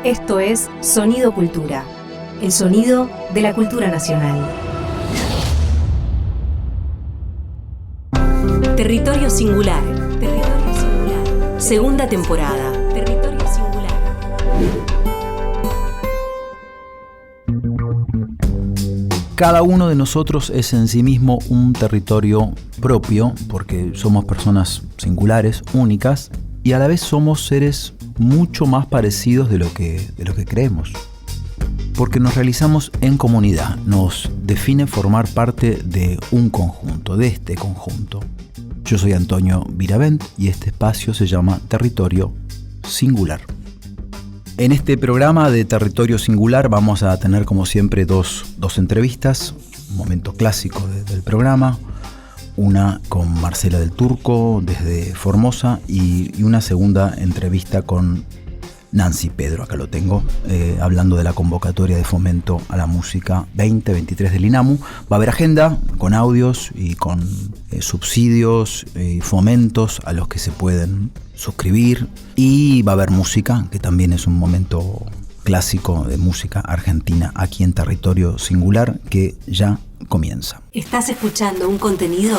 Esto es Sonido Cultura, el sonido de la cultura nacional. Territorio Singular. Territorio Singular. Segunda temporada. Territorio Singular. Cada uno de nosotros es en sí mismo un territorio propio, porque somos personas singulares, únicas, y a la vez somos seres mucho más parecidos de lo que creemos. Porque nos realizamos en comunidad, nos define formar parte de un conjunto, de este conjunto. Yo soy Antonio Viravent y este espacio se llama Territorio Singular. En este programa de Territorio Singular vamos a tener como siempre dos entrevistas, un momento clásico del programa, una con Marcela del Turco desde Formosa y una segunda entrevista con Nancy Pedro, acá lo tengo, hablando de la convocatoria de fomento a la música 2023 del INAMU. Va a haber agenda con audios y con subsidios y fomentos a los que se pueden suscribir, y va a haber música, que también es un momento clásico de música argentina aquí en Territorio Singular, que ya comienza. Estás escuchando un contenido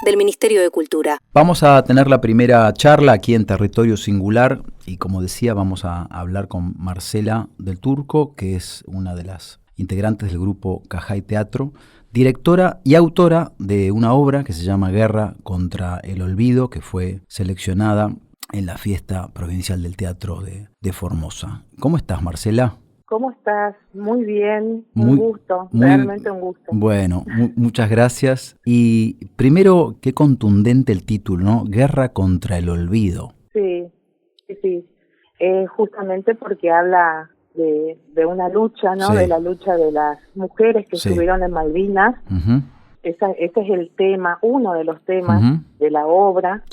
del Ministerio de Cultura. Vamos a tener la primera charla aquí en Territorio Singular y, como decía, vamos a hablar con Marcela del Turco, que es una de las integrantes del grupo Cajay Teatro, directora y autora de una obra que se llama Guerra contra el Olvido, que fue seleccionada en la Fiesta Provincial del Teatro de Formosa. ¿Cómo estás, Marcela? ¿Cómo estás? Muy bien, un gusto, realmente un gusto. Bueno, muchas gracias. Y primero, qué contundente el título, ¿no? Guerra contra el Olvido. Sí. Justamente porque habla de una lucha, ¿no? Sí. De la lucha de las mujeres que estuvieron en Malvinas. Uh-huh. Ese es el tema, uno de los temas de la obra,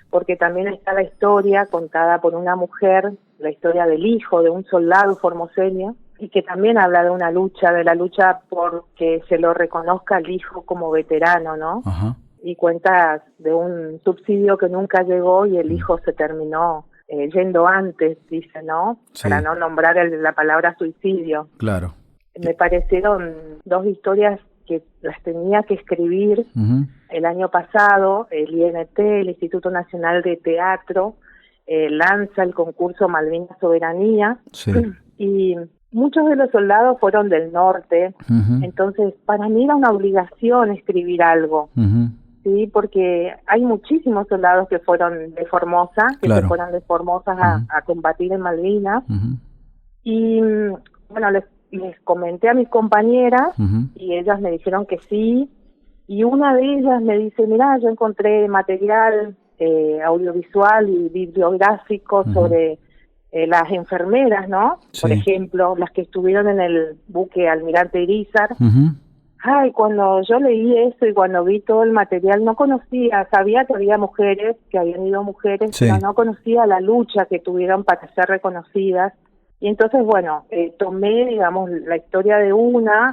porque también está la historia contada por una mujer, la historia del hijo de un soldado formoseño, y que también habla de una lucha, de la lucha por que se lo reconozca al hijo como veterano, ¿no? Uh-huh. Y cuenta de un subsidio que nunca llegó y el hijo se terminó yendo antes, dice, ¿no? Sí. Para no nombrar la palabra suicidio. Claro. Me parecieron dos historias que las tenía que escribir. Uh-huh. El año pasado. El INT, el Instituto Nacional de Teatro, lanza el concurso Malvinas Soberanía, y muchos de los soldados fueron del norte. Uh-huh. Entonces para mí era una obligación escribir algo. Uh-huh. Sí, porque hay muchísimos soldados que fueron de Formosa, que se fueron de Formosa a combatir en Malvinas. Uh-huh. Y bueno, les comenté a mis compañeras y ellas me dijeron que sí, y una de ellas me dice, mirá, yo encontré material audiovisual y bibliográfico sobre las enfermeras, ¿no? Sí. Por ejemplo, las que estuvieron en el buque Almirante Irízar. Ay, cuando yo leí eso y cuando vi todo el material, no conocía, sabía que había mujeres, que habían ido mujeres, pero no conocía la lucha que tuvieron para ser reconocidas. Y entonces, bueno, tomé, digamos, la historia de una,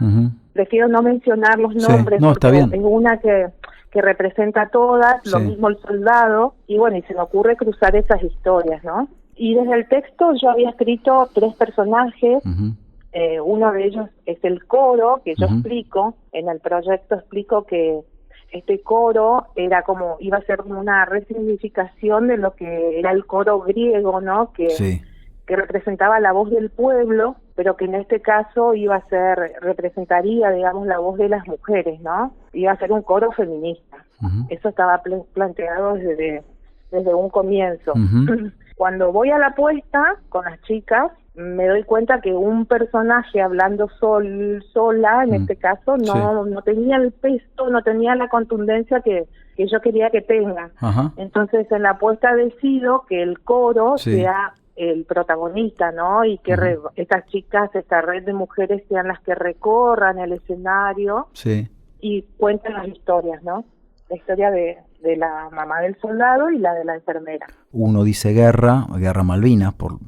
prefiero no mencionar los nombres, no, está bien. Es una que representa a todas, lo mismo el soldado, y bueno, y se me ocurre cruzar esas historias, ¿no? Y desde el texto yo había escrito 3 personajes, uno de ellos es el coro, que yo explico, en el proyecto explico que este coro era como, iba a ser una resignificación de lo que era el coro griego, ¿no? Que representaba la voz del pueblo, pero que en este caso representaría, digamos, la voz de las mujeres, ¿no? Iba a ser un coro feminista. Uh-huh. Eso estaba planteado desde un comienzo. Uh-huh. Cuando voy a la puesta con las chicas, me doy cuenta que un personaje hablando sola, en este caso, no tenía el peso, no tenía la contundencia que yo quería que tenga. Uh-huh. Entonces, en la puesta decido que el coro sea el protagonista, ¿no? Y que estas chicas, esta red de mujeres sean las que recorran el escenario y cuenten las historias, ¿no? La historia de la mamá del soldado y la de la enfermera. Uno dice guerra Malvinas, por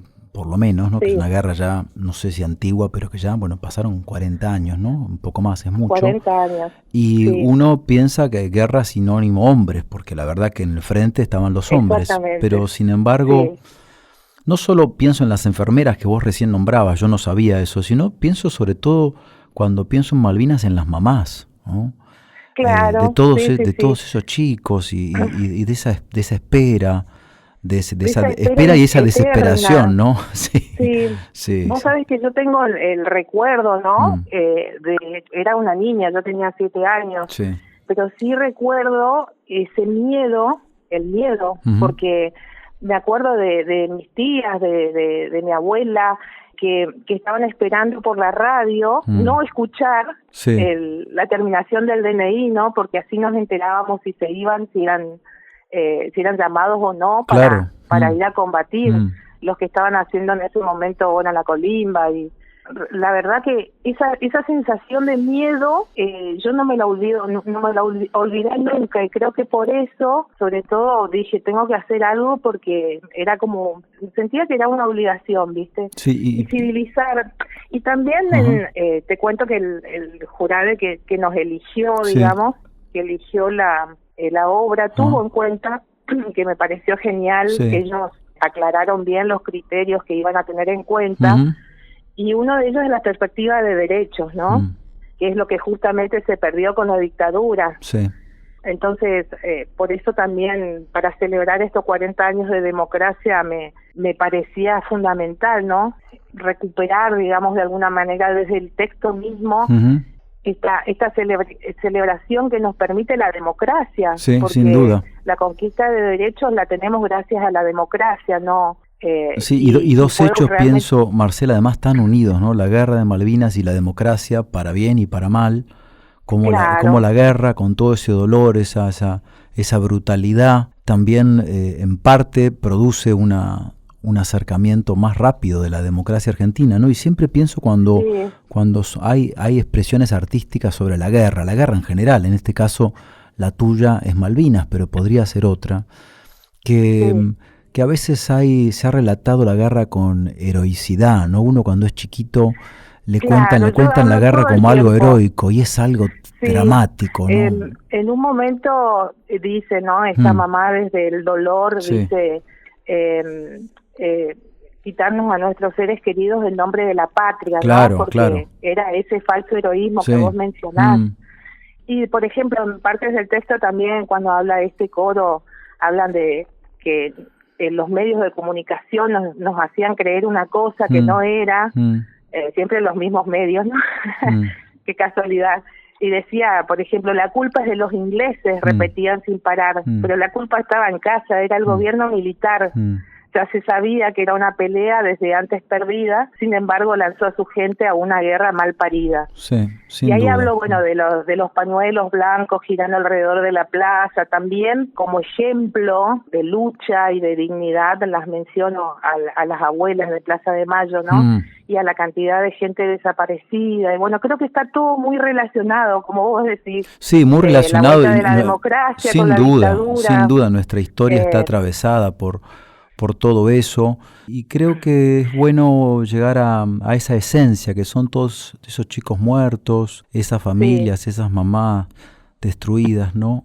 lo menos, ¿no? Que es una guerra ya, no sé si antigua, pero que ya, bueno, pasaron 40 años, ¿no? Un poco más, es mucho. 40 años. Y uno piensa que guerra es sinónimo hombres, porque la verdad que en el frente estaban los hombres, pero sin embargo... no solo pienso en las enfermeras que vos recién nombrabas, yo no sabía eso, sino pienso sobre todo cuando pienso en Malvinas en las mamás, ¿no? Claro, de todos, sí, de sí. todos esos chicos y de esa espera, de esa Esa espera y esa eterna. desesperación, ¿no? Sí, Sí. sí. Vos sabés que yo tengo el recuerdo, ¿no? Mm. Era una niña, yo tenía 7 años, Sí. pero sí recuerdo ese miedo, el miedo, Ujú. porque me acuerdo de mis tías, de mi abuela, que estaban esperando por la radio no escuchar Sí. la terminación del DNI, ¿no? Porque así nos enterábamos si se iban, si eran llamados o no Claro. para ir a combatir. Mm. Los que estaban haciendo en ese momento bueno, la colimba, y la verdad que esa sensación de miedo yo no me la olvido, no me la olvidé nunca, y creo que por eso sobre todo dije tengo que hacer algo, porque era como, sentía que era una obligación, ¿viste? Sí, Visibilizar. Y también te cuento que el jurado que nos eligió, Sí. digamos, que eligió la obra, tuvo en cuenta, que me pareció genial, Sí. que ellos aclararon bien los criterios que iban a tener en cuenta, Ujú. y uno de ellos es la perspectiva de derechos, ¿no? Que es lo que justamente se perdió con la dictadura. Sí. Entonces, por eso también, para celebrar estos 40 años de democracia, me parecía fundamental, ¿no? Recuperar, digamos, de alguna manera desde el texto mismo, Ujú. esta celebración que nos permite la democracia, Sí, porque sin duda. la conquista de derechos la tenemos gracias a la democracia, ¿no? Sí, y dos fue hechos, realmente, pienso, Marcela, además tan unidos, ¿no? La guerra de Malvinas y la democracia, para bien y para mal, como claro, la guerra, con todo ese dolor, esa brutalidad, también en parte produce un acercamiento más rápido de la democracia argentina, ¿no? Y siempre pienso cuando hay expresiones artísticas sobre la guerra en general, en este caso la tuya es Malvinas, pero podría ser otra, que a veces se ha relatado la guerra con heroicidad, ¿no? Uno cuando es chiquito le cuentan yo la hablo guerra todo el como algo tiempo. heroico y es algo dramático, ¿no? En un momento dice, ¿no? Esta mamá desde el dolor dice, quitarnos a nuestros seres queridos en nombre de la patria, Claro, ¿no? Porque claro. era ese falso heroísmo que vos mencionás. Y, por ejemplo, en partes del texto también, cuando habla de este coro, hablan de que los medios de comunicación nos hacían creer una cosa que no era, siempre los mismos medios, ¿no? Qué casualidad. Y decía, por ejemplo, la culpa es de los ingleses, repetían sin parar, pero la culpa estaba en casa, era el gobierno militar. Ya se sabía que era una pelea desde antes perdida, sin embargo lanzó a su gente a una guerra mal parida. Sí, sin y ahí duda. hablo, bueno, de los pañuelos blancos girando alrededor de la plaza, también como ejemplo de lucha y de dignidad las menciono a las abuelas de Plaza de Mayo, ¿no? Y a la cantidad de gente desaparecida, y bueno, creo que está todo muy relacionado, como vos decís. Sí, muy relacionado. La vuelta de la democracia con la dictadura. Sin duda, nuestra historia está atravesada por todo eso, y creo que es bueno llegar a esa esencia que son todos esos chicos muertos, esas familias, esas mamás destruidas, ¿no?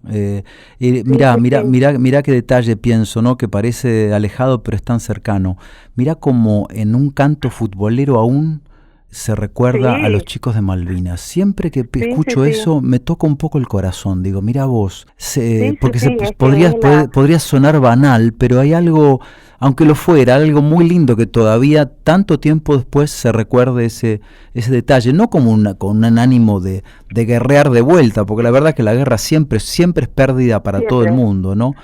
Mirá qué detalle pienso, ¿no? Que parece alejado pero es tan cercano. Mirá como en un canto futbolero aún se recuerda a los chicos de Malvinas. Siempre que escucho eso me toca un poco el corazón. Digo, mira vos, podría sonar banal, pero hay algo, aunque lo fuera, algo muy lindo que todavía tanto tiempo después se recuerde ese detalle, no como con un ánimo de guerrear de vuelta, porque la verdad es que la guerra siempre es pérdida para todo el mundo, ¿no?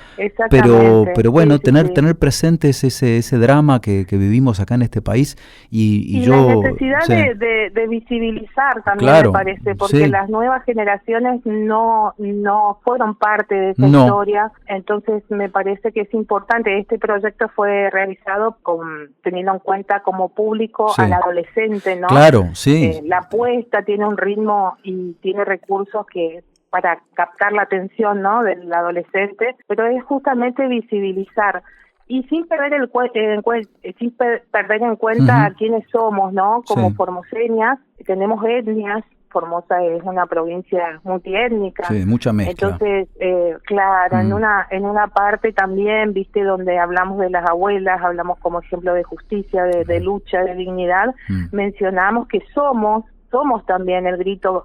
Pero bueno, tener presentes ese drama que vivimos acá en este país y yo... la necesidad de visibilizar también, me parece, porque las nuevas generaciones no fueron parte de esa historia, entonces me parece que es importante. Este proyecto fue realizado teniendo en cuenta como público al adolescente, ¿no? Claro, sí. La apuesta tiene un ritmo y tiene recursos para captar la atención, ¿no?, del adolescente, pero es justamente visibilizar y sin perder en cuenta quiénes somos, ¿no? Como formoseñas, tenemos etnias Formosa es una provincia multiétnica. Sí, mucha mezcla. Entonces, claro, en una parte también, viste, donde hablamos de las abuelas, hablamos como ejemplo de justicia, de lucha, de dignidad, mencionamos que somos también el grito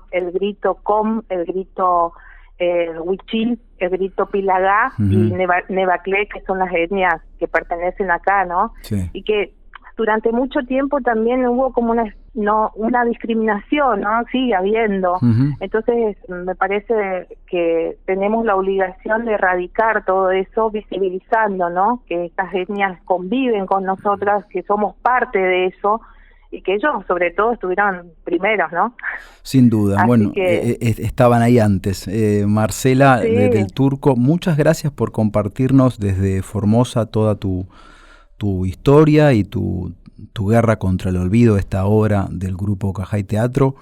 com, el grito Huichil, el grito Pilagá y Nevacle, que son las etnias que pertenecen acá, ¿no? Sí. Y que durante mucho tiempo también hubo como una discriminación, ¿no? Sigue habiendo. Entonces, me parece que tenemos la obligación de erradicar todo eso, visibilizando, ¿no? Que estas etnias conviven con nosotras, que somos parte de eso, y que ellos, sobre todo, estuvieron primeros, ¿no? Sin duda. Así bueno, que estaban ahí antes. Marcela, sí, del Turco, muchas gracias por compartirnos desde Formosa toda tu historia y tu guerra contra el olvido, esta obra del grupo Cajay Teatro.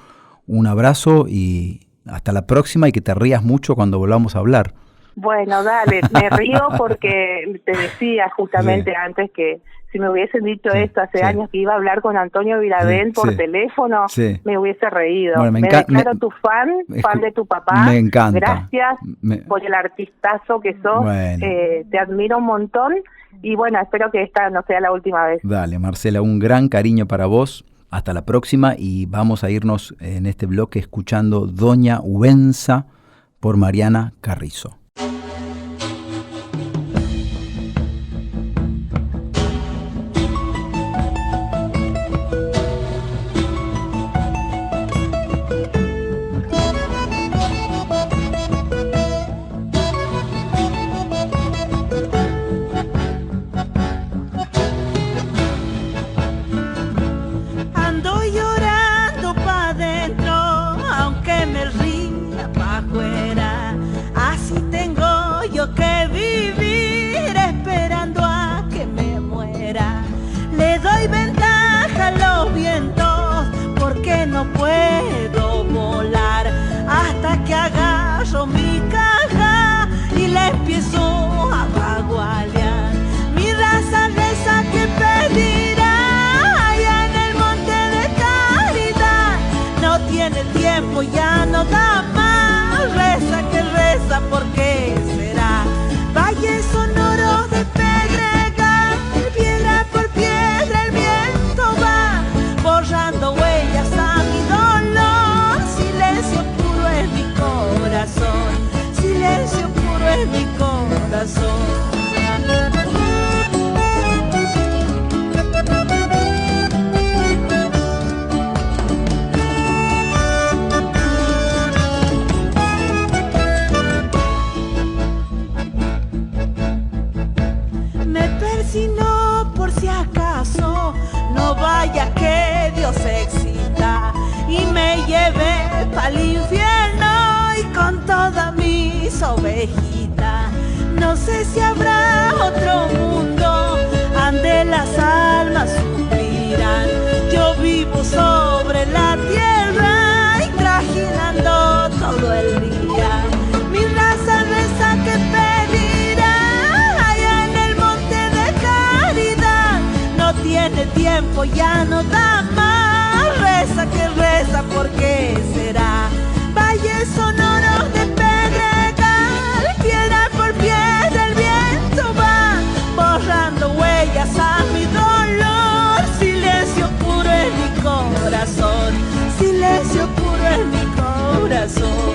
Un abrazo y hasta la próxima, y que te rías mucho cuando volvamos a hablar. Bueno, dale, me río porque te decía justamente antes que si me hubiesen dicho esto hace años, que iba a hablar con Antonio Viravent por teléfono, me hubiese reído. Bueno, me declaro tu fan de tu papá. Me encanta. Gracias por el artistazo que sos. Bueno. Te admiro un montón y bueno, espero que esta no sea la última vez. Dale, Marcela, un gran cariño para vos. Hasta la próxima, y vamos a irnos en este bloque escuchando Doña Ubenza por Mariana Carrizo. Puedo volar hasta que agarro mi caja y la empiezo a vagualear. Mi raza reza que pedirá allá en el monte de caridad. No tiene tiempo, ya no da más. Reza que reza, ¿por qué será? Valles sonoros de pedregal, piedra por piedra el viento va borrando huellas a mi dolor. Silencio puro es mi corazón, silencio puro es mi corazón. Me persino por si acaso, no vaya que Dios exista y me lleve pa'l infierno y con todas mis ovejitas. No sé si habrá otro mundo ande las almas suspirán. Yo vivo sobre la tierra y trajinando todo el día. Mi raza reza que pedirá allá en el monte de caridad. No tiene tiempo, ya no da más. Reza que reza, ¿por qué será? Valles sonoros de pedregal, piedra por piedra el viento va borrando huellas a mi dolor. Silencio puro es mi corazón, silencio puro es mi corazón.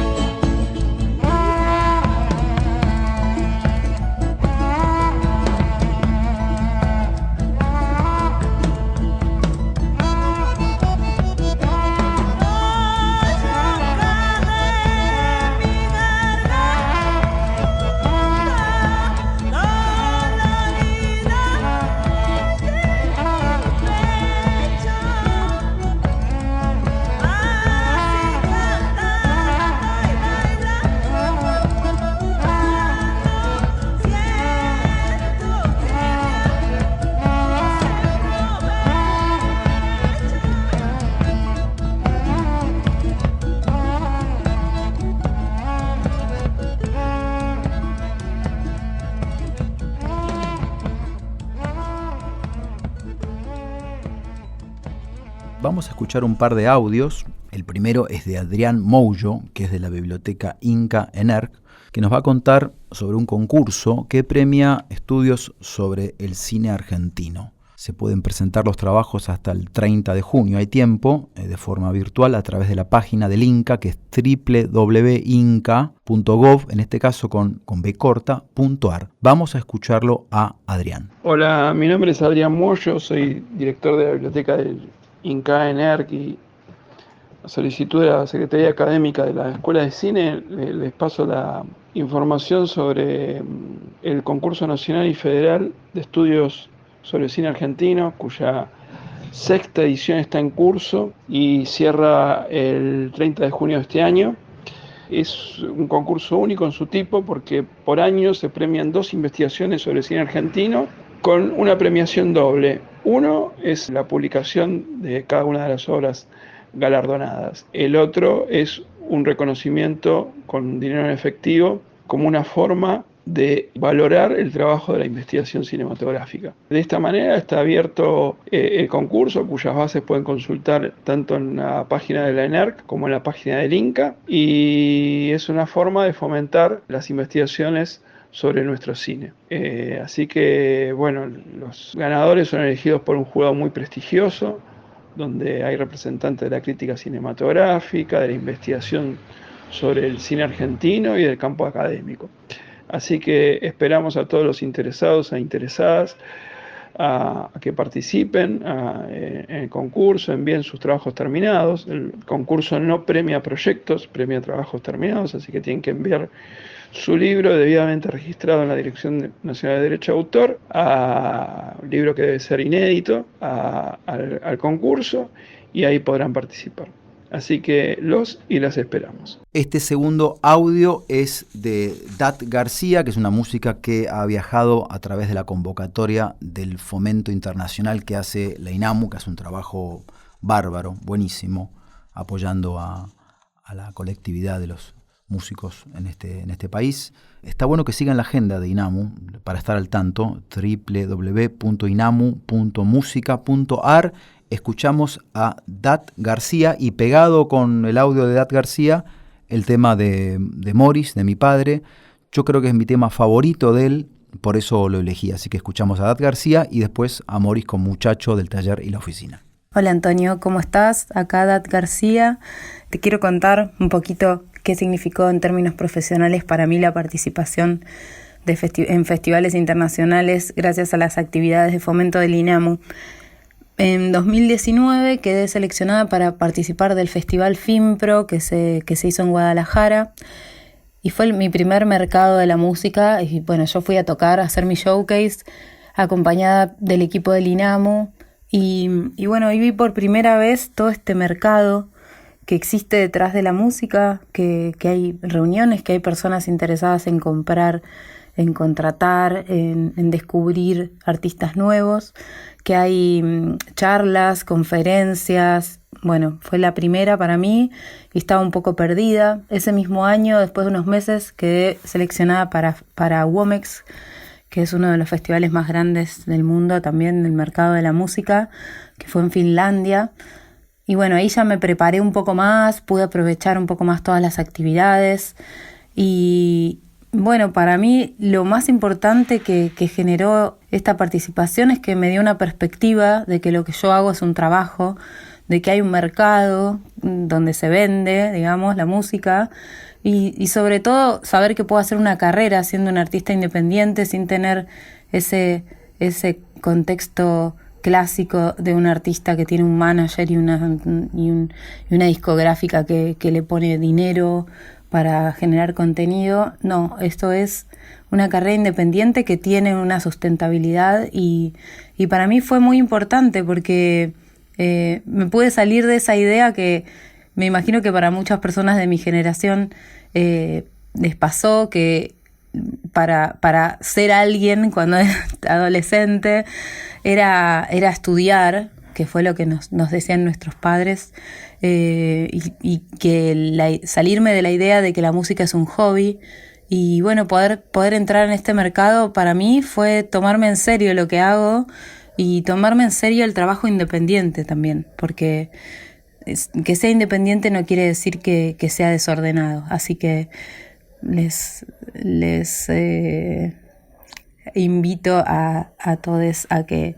Vamos a escuchar un par de audios. El primero es de Adrián Moullo, que es de la Biblioteca Inca en ERC, que nos va a contar sobre un concurso que premia estudios sobre el cine argentino. Se pueden presentar los trabajos hasta el 30 de junio. Hay tiempo, de forma virtual, a través de la página del Inca, que es www.inca.gov, en este caso con b-corta.ar. Vamos a escucharlo a Adrián. Hola, mi nombre es Adrián Moullo, soy director de la Biblioteca del Inca en ERC y a solicitud de la Secretaría Académica de la Escuela de Cine les paso la información sobre el concurso nacional y federal de estudios sobre el cine argentino, cuya 6ª edición está en curso y cierra el 30 de junio de este año. Es un concurso único en su tipo porque por año se premian 2 investigaciones sobre el cine argentino con una premiación doble. Uno es la publicación de cada una de las obras galardonadas. El otro es un reconocimiento con dinero en efectivo como una forma de valorar el trabajo de la investigación cinematográfica. De esta manera está abierto el concurso, cuyas bases pueden consultar tanto en la página de la ENERC como en la página del Inca, y es una forma de fomentar las investigaciones sobre nuestro cine. Así que, bueno, los ganadores son elegidos por un jurado muy prestigioso, donde hay representantes de la crítica cinematográfica, de la investigación sobre el cine argentino y del campo académico. Así que esperamos a todos los interesados e interesadas a que participen en el concurso, envíen sus trabajos terminados. El concurso no premia proyectos, premia trabajos terminados, así que tienen que enviar su libro debidamente registrado en la Dirección Nacional de Derecho de Autor, un libro que debe ser inédito, al concurso, y ahí podrán participar. Así que los y las esperamos. Este segundo audio es de Dat García, que es una música que ha viajado a través de la convocatoria del fomento internacional que hace la INAMU, que hace un trabajo bárbaro, buenísimo, apoyando a la colectividad de los músicos en este país. Está bueno que sigan la agenda de INAMU para estar al tanto, www.inamu.musica.ar. Escuchamos a Dat García y pegado con el audio de Dat García, el tema de Morris, de mi padre. Yo creo que es mi tema favorito de él, por eso lo elegí. Así que escuchamos a Dat García y después a Morris con Muchacho del Taller y la Oficina. Hola Antonio, ¿cómo estás? Acá Dat García. Te quiero contar un poquito qué significó en términos profesionales para mí la participación en festivales internacionales gracias a las actividades de fomento del INAMU. En 2019 quedé seleccionada para participar del Festival FIMPRO que se hizo en Guadalajara y fue mi primer mercado de la música y bueno, yo fui a tocar, a hacer mi showcase acompañada del equipo del INAMU y bueno, y vi por primera vez todo este mercado que existe detrás de la música, que hay reuniones, que hay personas interesadas en comprar, en contratar, en descubrir artistas nuevos, que hay charlas, conferencias. Bueno, fue la primera para mí y estaba un poco perdida. Ese mismo año, después de unos meses, quedé seleccionada para Womex, que es uno de los festivales más grandes del mundo, también del mercado de la música, que fue en Finlandia. Y bueno, ahí ya me preparé un poco más, pude aprovechar un poco más todas las actividades y bueno, para mí lo más importante que generó esta participación es que me dio una perspectiva de que lo que yo hago es un trabajo, de que hay un mercado donde se vende, digamos, la música y sobre todo saber que puedo hacer una carrera siendo un artista independiente sin tener ese contexto clásico de un artista que tiene un manager y una discográfica que le pone dinero para generar contenido. No, esto es una carrera independiente que tiene una sustentabilidad y para mí fue muy importante porque me pude salir de esa idea que me imagino que para muchas personas de mi generación les pasó, que para ser alguien cuando era adolescente era estudiar, que fue lo que nos decían nuestros padres, y que salirme de la idea de que la música es un hobby y bueno, poder entrar en este mercado para mí fue tomarme en serio lo que hago y tomarme en serio el trabajo independiente también, porque que sea independiente no quiere decir que sea desordenado. Así que les invito a todos a que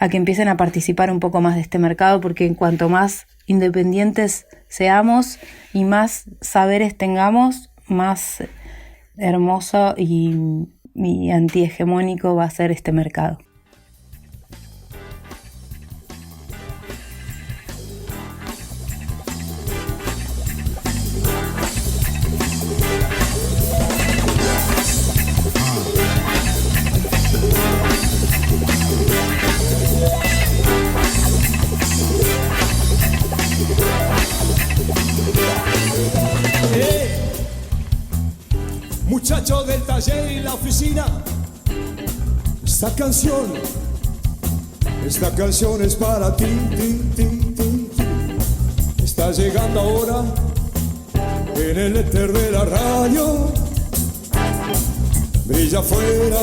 empiecen a participar un poco más de este mercado, porque en cuanto más independientes seamos y más saberes tengamos, más hermoso y antihegemónico va a ser este mercado. Muchacho del taller y la oficina, esta canción es para ti, Está llegando ahora en el éter de la radio, brilla afuera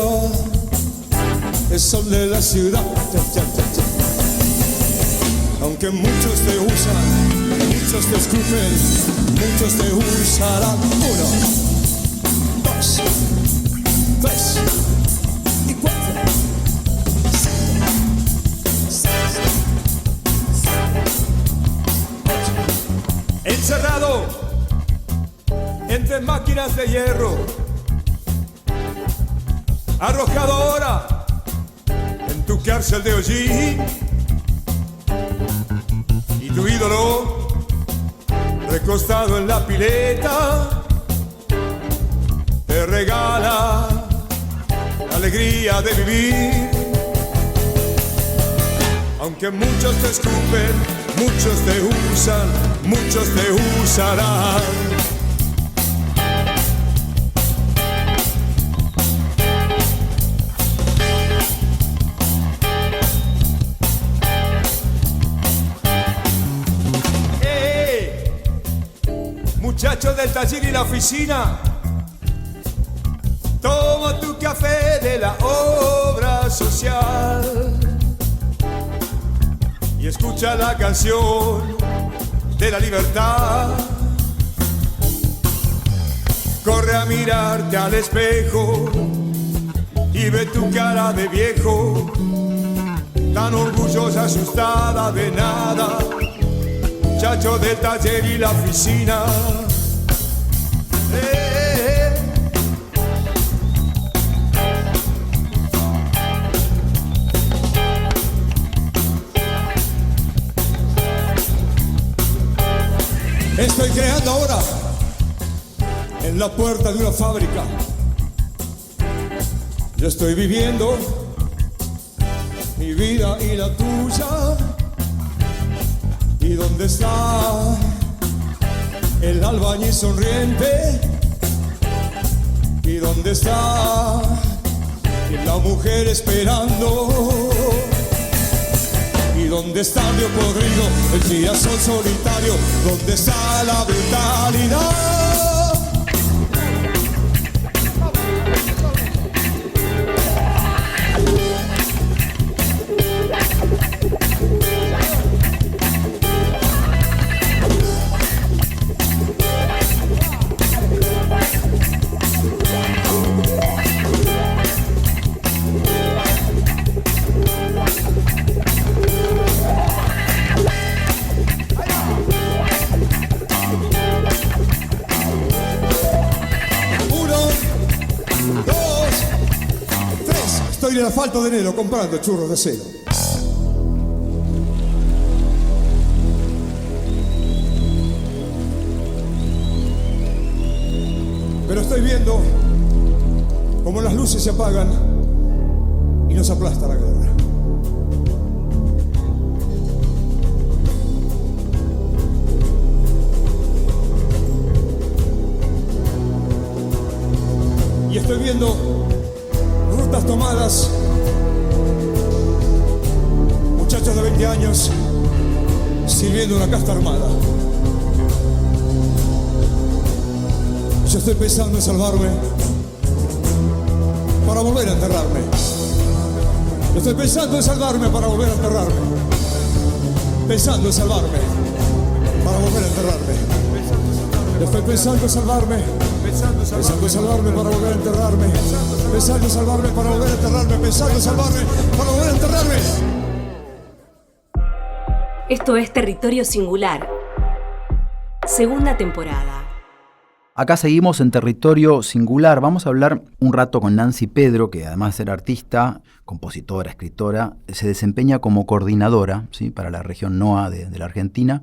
el sol de la ciudad. Aunque muchos te usan, muchos te escupen, muchos te usarán. 1, 2, 3 y 4, 5, 6, 7, 8. Encerrado entre máquinas de hierro, arrojado ahora en tu cárcel de hollín, y tu ídolo recostado en la pileta te regala la alegría de vivir. Aunque muchos te escupen, muchos te usan, muchos te usarán. Muchachos del taller y la oficina, toma tu café de la obra social y escucha la canción de la libertad. Corre a mirarte al espejo y ve tu cara de viejo, tan orgullosa, asustada de nada. Muchacho del taller y la oficina, Estoy creando ahora en la puerta de una fábrica. Yo estoy viviendo mi vida y la tuya. ¿Y dónde está el albañil sonriente? ¿Y dónde está la mujer esperando? ¿Y dónde está el río podrido, el girasol solitario? ¿Dónde está la brutalidad? En el asfalto de enero comprando churros de cero. Pero estoy viendo cómo las luces se apagan y nos aplasta la guerra. Y estoy viendo rutas tomadas, muchachos de 20 años sirviendo una casta armada. Yo estoy pensando en salvarme para volver a enterrarme. Yo estoy pensando en salvarme para volver a enterrarme. Pensando en salvarme para volver a enterrarme. Estoy pensando salvarme. Pensando salvarme para volver a enterrarme. Pensando salvarme para volver a enterrarme. Pensando salvarme para volver a enterrarme. Esto es Territorio Singular, segunda temporada. Acá seguimos en Territorio Singular. Vamos a hablar un rato con Nancy Pedro, que además de ser artista, compositora, escritora, se desempeña como coordinadora, ¿sí?, para la región NOA de la Argentina,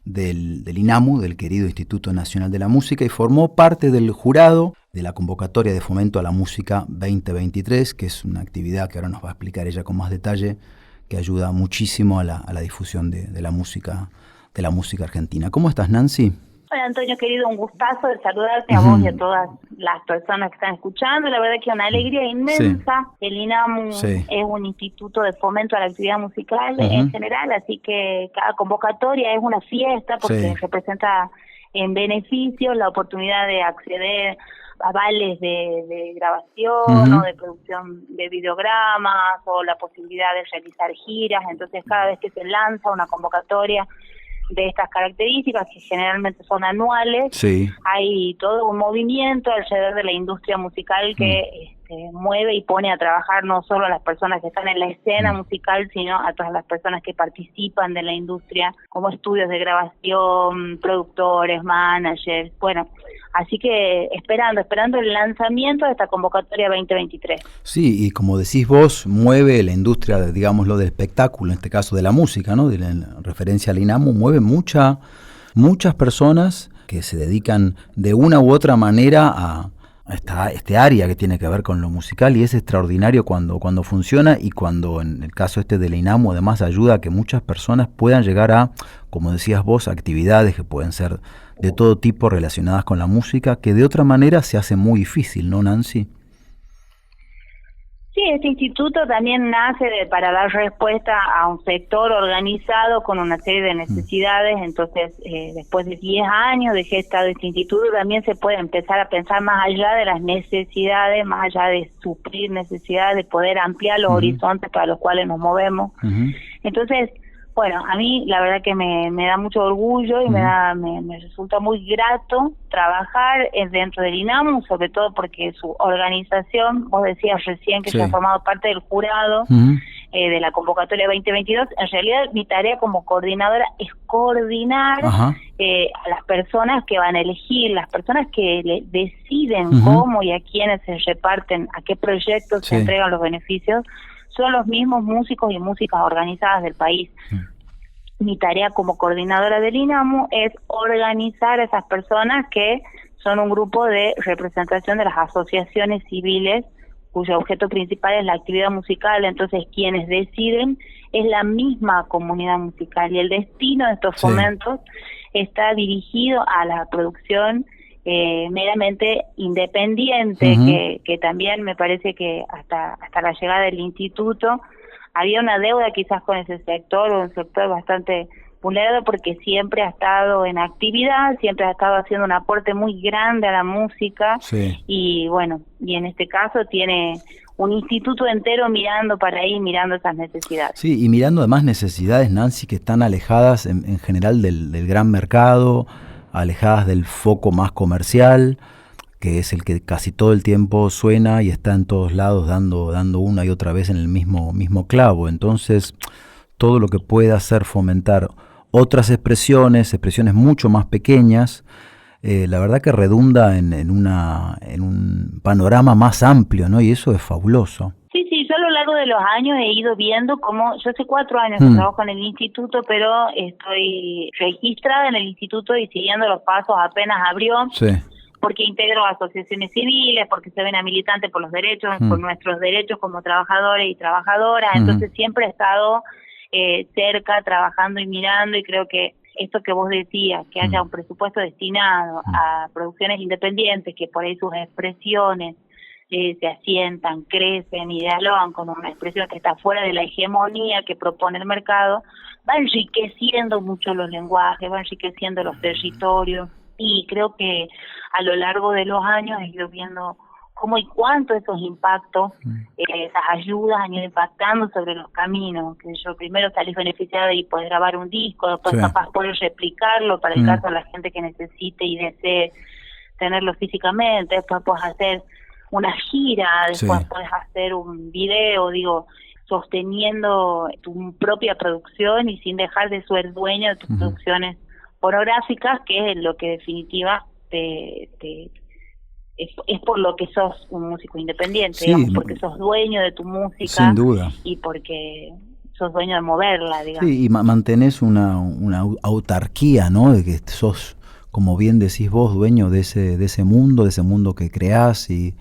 del INAMU, del querido Instituto Nacional de la Música, y formó parte del jurado de la convocatoria de fomento a la música 2023, que es una actividad que ahora nos va a explicar ella con más detalle, que ayuda muchísimo a la difusión de la música argentina. ¿Cómo estás, Nancy? Hola, Antonio, querido, un gustazo de saludarte a vos y a todas las personas que están escuchando. La verdad que una alegría inmensa. Sí. El INAMU es un instituto de fomento a la actividad musical en general, así que cada convocatoria es una fiesta porque representa en beneficio la oportunidad de acceder a vales de grabación o de producción de videogramas o la posibilidad de realizar giras. Entonces, cada vez que se lanza una convocatoria de estas características, que generalmente son anuales, hay todo un movimiento alrededor de la industria musical que mueve y pone a trabajar no solo a las personas que están en la escena musical, sino a todas las personas que participan de la industria, como estudios de grabación, productores, managers, bueno, así que esperando el lanzamiento de esta convocatoria 2023. Sí, y como decís vos, mueve la industria, digámoslo, del espectáculo, en este caso de la música, ¿no? En referencia al INAMU, mueve muchas personas que se dedican de una u otra manera a este área que tiene que ver con lo musical, y es extraordinario cuando funciona, y cuando en el caso del INAMU además ayuda a que muchas personas puedan llegar a, como decías vos, actividades que pueden ser de todo tipo relacionadas con la música, que de otra manera se hace muy difícil, ¿no, Nancy? Sí, este instituto también nace para dar respuesta a un sector organizado con una serie de necesidades. Entonces, después de 10 años de gesta de este instituto, también se puede empezar a pensar más allá de las necesidades, más allá de suplir necesidades, de poder ampliar los horizontes para los cuales nos movemos. Entonces, bueno, a mí la verdad que me da mucho orgullo y me resulta muy grato trabajar dentro del INAMU, sobre todo porque su organización, vos decías recién que yo he formado parte del jurado de la convocatoria 2022, en realidad mi tarea como coordinadora es coordinar a las personas que van a elegir, las personas que deciden cómo y a quiénes se reparten, a qué proyectos se entregan los beneficios, son los mismos músicos y músicas organizadas del país. Mi tarea como coordinadora del INAMU es organizar a esas personas que son un grupo de representación de las asociaciones civiles cuyo objeto principal es la actividad musical. Entonces, quienes deciden es la misma comunidad musical, y el destino de estos fomentos está dirigido a la producción meramente independiente, que también me parece que hasta la llegada del instituto había una deuda quizás con ese sector, o un sector bastante vulnerado, porque siempre ha estado en actividad, siempre ha estado haciendo un aporte muy grande a la música, y bueno, y en este caso tiene un instituto entero mirando para ahí, mirando esas necesidades. Sí, y mirando además necesidades, Nancy, que están alejadas en general del gran mercado, alejadas del foco más comercial, que es el que casi todo el tiempo suena y está en todos lados dando una y otra vez en el mismo clavo. Entonces, todo lo que pueda hacer fomentar otras expresiones mucho más pequeñas, la verdad que redunda en un panorama más amplio, ¿no? Y eso es fabuloso. Sí, yo a lo largo de los años he ido viendo cómo, yo hace 4 años que trabajo en el instituto, pero estoy registrada en el instituto y siguiendo los pasos apenas abrió, porque integro asociaciones civiles, porque se ven a militantes por los derechos, por nuestros derechos como trabajadores y trabajadoras, entonces siempre he estado cerca, trabajando y mirando, y creo que esto que vos decías, que haya un presupuesto destinado a producciones independientes, que por ahí sus expresiones se asientan, crecen y dialogan con una expresión que está fuera de la hegemonía que propone el mercado, va enriqueciendo mucho los lenguajes, va enriqueciendo los territorios, y creo que a lo largo de los años he ido viendo cómo y cuánto esos impactos, esas ayudas han ido impactando sobre los caminos. Que yo primero salís beneficiada y podés grabar un disco, después capaz podés replicarlo para el caso de la gente que necesite y desee tenerlo físicamente, después podés hacer una gira, después podés hacer un video, sosteniendo tu propia producción y sin dejar de ser dueño de tus producciones fonográficas, que es lo que en definitiva es por lo que sos un músico independiente, digamos, porque sos dueño de tu música, sin duda, y porque sos dueño de moverla, digamos. Sí, y mantenés una autarquía, ¿no? De que sos, como bien decís vos, dueño de ese mundo que creás, y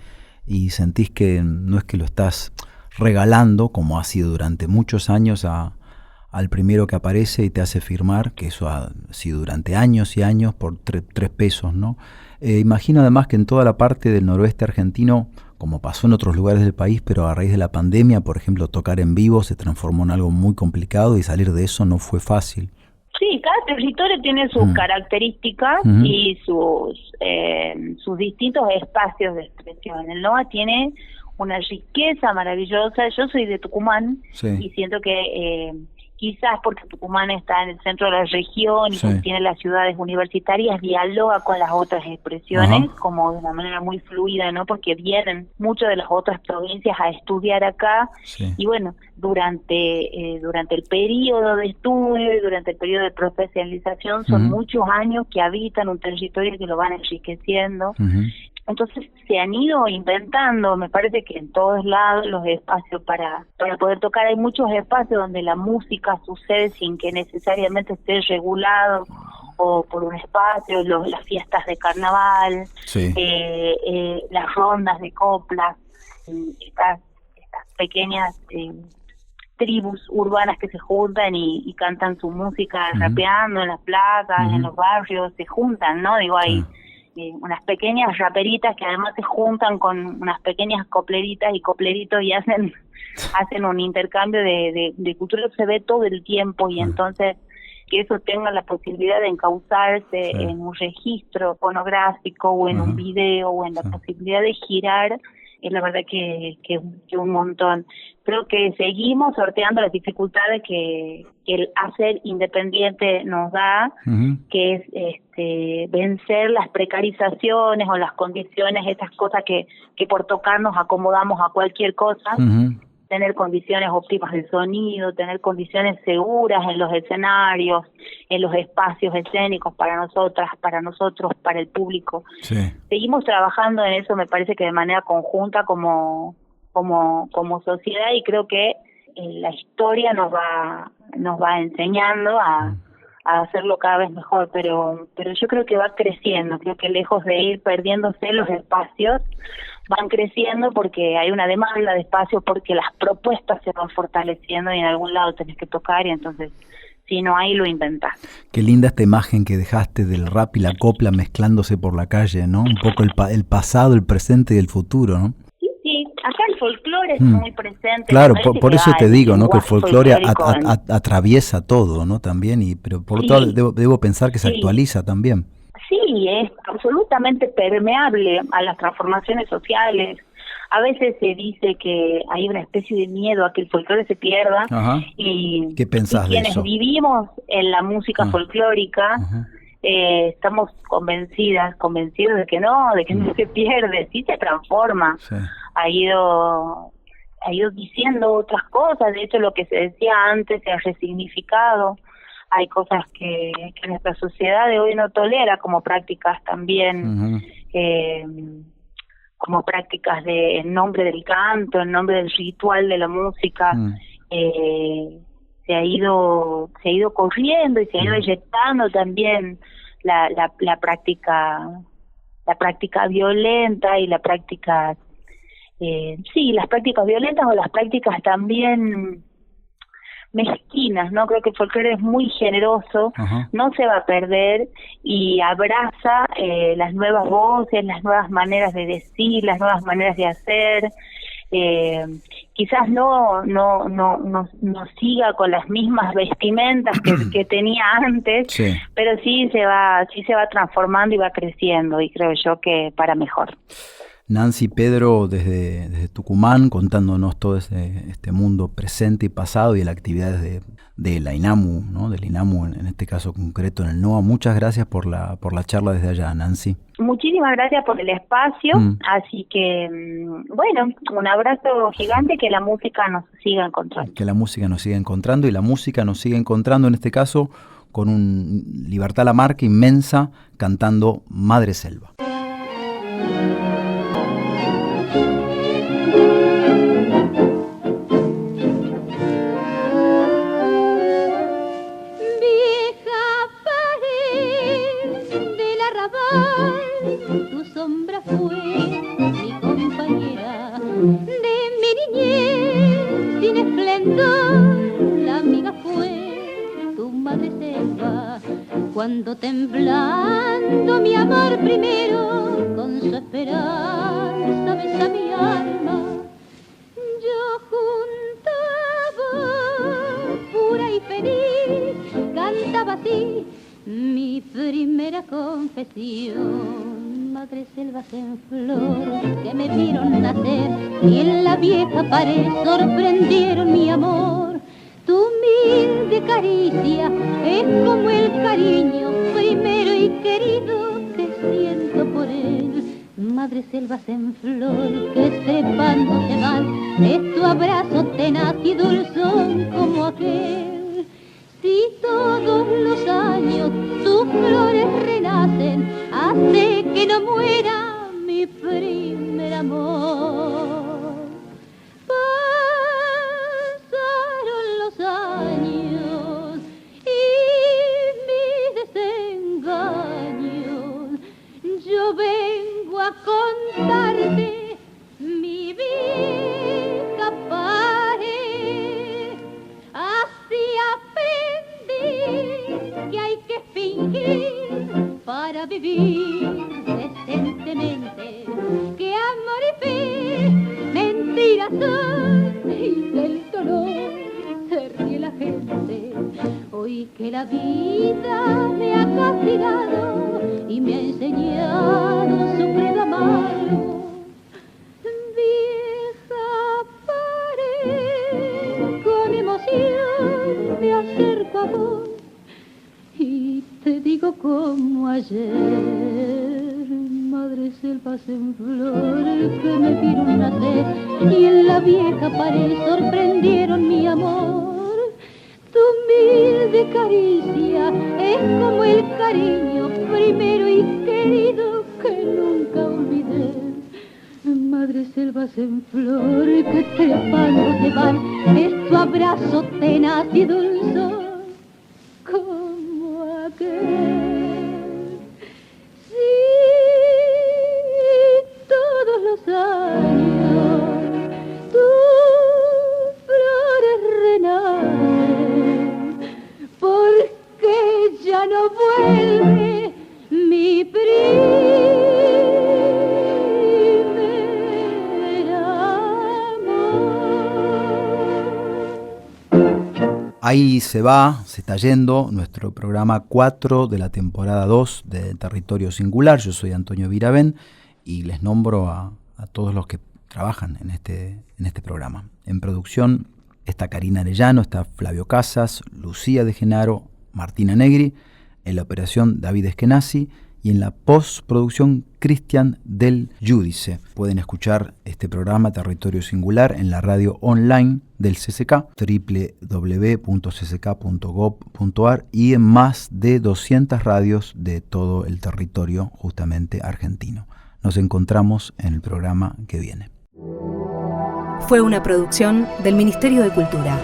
sentís que no es que lo estás regalando, como ha sido durante muchos años, al primero que aparece y te hace firmar, que eso ha sido durante años y años por 3 pesos, ¿no? Imagino además que en toda la parte del noroeste argentino, como pasó en otros lugares del país, pero a raíz de la pandemia, por ejemplo, tocar en vivo se transformó en algo muy complicado y salir de eso no fue fácil. Sí, cada territorio tiene sus características y sus distintos espacios de expresión. El NOA tiene una riqueza maravillosa. Yo soy de Tucumán y siento que quizás porque Tucumán está en el centro de la región y tiene las ciudades universitarias, dialoga con las otras expresiones como de una manera muy fluida, ¿no? Porque vienen muchas de las otras provincias a estudiar acá y bueno, durante el periodo de estudio y durante el periodo de profesionalización son muchos años que habitan un territorio que lo van enriqueciendo. Entonces se han ido inventando, me parece que en todos lados, los espacios para poder tocar. Hay muchos espacios donde la música sucede sin que necesariamente esté regulado o por un espacio, las fiestas de carnaval, las rondas de coplas, estas pequeñas tribus urbanas que se juntan y cantan su música rapeando en las plazas, en los barrios, se juntan, ¿no? Hay unas pequeñas raperitas que además se juntan con unas pequeñas copleritas y copleritos y hacen un intercambio de cultura que se ve todo el tiempo, y entonces que eso tenga la posibilidad de encauzarse en un registro fonográfico o en un video o en la posibilidad de girar, es la verdad que un montón. Creo que seguimos sorteando las dificultades que el hacer independiente nos da, que es vencer las precarizaciones o las condiciones, estas cosas que por tocar nos acomodamos a cualquier cosa. Tener condiciones óptimas de sonido, tener condiciones seguras en los escenarios, en los espacios escénicos para nosotras, para nosotros, para el público. Seguimos trabajando en eso, me parece que de manera conjunta como sociedad, y creo que la historia nos va enseñando a hacerlo cada vez mejor, pero yo creo que va creciendo. Creo que lejos de ir perdiéndose los espacios, van creciendo porque hay una demanda de espacio, porque las propuestas se van fortaleciendo y en algún lado tenés que tocar, y entonces si no hay, lo inventás. Qué linda esta imagen que dejaste del rap y la copla mezclándose por la calle, ¿no? Un poco el pasado, el presente y el futuro, ¿no? Sí, acá el folclore es muy presente. Claro, por eso te digo, ¿no? Que el folclore atraviesa todo, ¿no? También, pero por otro lado debo pensar que se actualiza también. Sí, es absolutamente permeable a las transformaciones sociales. A veces se dice que hay una especie de miedo a que el folclore se pierda. Y ¿qué pensás de eso? Quienes vivimos en la música folclórica estamos convencidos de que no se pierde, sí se transforma. Ha ido diciendo otras cosas. De hecho, lo que se decía antes se ha resignificado. Hay cosas que nuestra sociedad de hoy no tolera, como prácticas también, como prácticas en nombre del canto, en nombre del ritual de la música. Se ha ido corriendo y se ha ido eyectando también la práctica violenta y la práctica las prácticas violentas o las prácticas también mezquinas, ¿no? Creo que el folclore es muy generoso, no se va a perder y abraza las nuevas voces, las nuevas maneras de decir, las nuevas maneras de hacer. Quizás no siga con las mismas vestimentas que tenía antes, pero sí se va transformando y va creciendo, y creo yo que para mejor. Nancy, Pedro, desde Tucumán, contándonos todo este mundo presente y pasado y de las actividades de la INAMU, ¿no? Del INAMU en este caso concreto en el NOA. Muchas gracias por la charla desde allá, Nancy. Muchísimas gracias por el espacio, así que, bueno, un abrazo gigante, que la música nos siga encontrando. Que la música nos siga encontrando, y la música nos sigue encontrando en este caso con un Libertad Lamarque inmensa cantando Madre Selva. Tu sombra fue mi compañera de mi niñez sin esplendor, la amiga fue tu madre selva, cuando temblando mi amor primero, con su esperanza besa mi alma, yo juntaba pura y feliz, cantaba así mi primera confesión. Madre selvas en flor que me vieron nacer y en la vieja pared sorprendieron mi amor. Tu humilde caricia es como el cariño primero y querido que siento por él. Madre selvas en flor que trepando se van, es tu abrazo tenaz y dulzón como aquel. Si todos los años tus flores renacen, hace que no muera mi primer amor. Pasaron los años y mis desengaños, yo vengo a contarte mi vieja pared. Así que hay que fingir para vivir decentemente, que amor y fe mentiras son, y del dolor se ríe la gente. Hoy que la vida me ha castigado y me ha enseñado su credo amargo, vieja pared, con emoción me acerco a vos y te digo como ayer, madre selvas en flor que me vieron nacer y en la vieja pared sorprendieron mi amor. Tu humilde caricia es como el cariño primero y querido que nunca olvidé. Madre selvas en flor que trepando se van, es tu abrazo tenaz y dulzón como aquel. Si todos los años tus flores renacen, porque ya no vuelve mi primer amor. Ahí se está yendo nuestro programa 4 de la temporada 2 de Territorio Singular. Yo soy Antonio Viravent y les nombro a todos los que trabajan en este programa. En producción está Karina Arellano, está Flavio Casas, Lucía de Genaro, Martina Negri, en la operación David Eskenazi y en la postproducción Cristian del Giudice. Pueden escuchar este programa Territorio Singular en la radio online del CCK, www.cck.gov.ar, y en más de 200 radios de todo el territorio justamente argentino. Nos encontramos en el programa que viene. Fue una producción del Ministerio de Cultura.